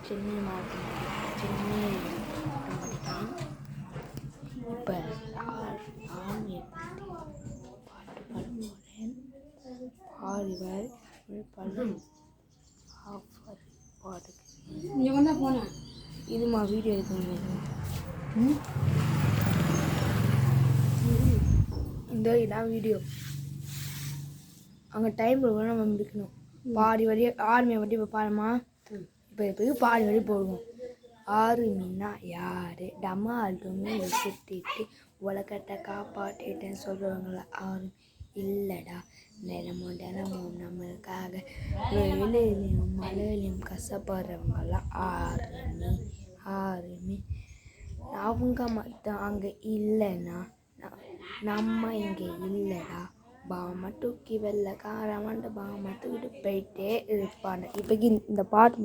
சென்னை மாவட்டம் சென்னை மாவட்டம் படிக்கிறேன். இப்போ ஆர்மியை பற்றி பாட்டு பாட போகிறேன். பாடுவர் பலன் ஆஃபர் பாடுகிறேன். இதுமா வீடியோ எடுக்கணும். இந்த இதான் வீடியோ. அங்கே டைம் போடுவோம், நம்ம முடிக்கணும். பாடி வழி ஆர்மியை பற்றி இப்போ பாருமா. இப்போ பாடி வழி போடுவோம். ஆர்மின்னா யார்? டமால் டும்மி சுற்றிட்டு உலகத்தை காப்பாற்றிட்டேன்னு சொல்கிறவங்கள ஆர்மி இல்லைடா. தினமும் நம்மளுக்காக வெயிலையும் மழையிலையும் கஷ்டப்படுறவங்களாம் ஆர்மி. அவங்க மட்டும் அங்கே இல்லைன்னா நம்ம இங்கே இல்லைடா. பாமை தூக்கி வெள்ளக்காரன் பாமை தூக்கிட்டு போயிட்டே இருப்பாங்க. இப்போ இந்த பாட்டு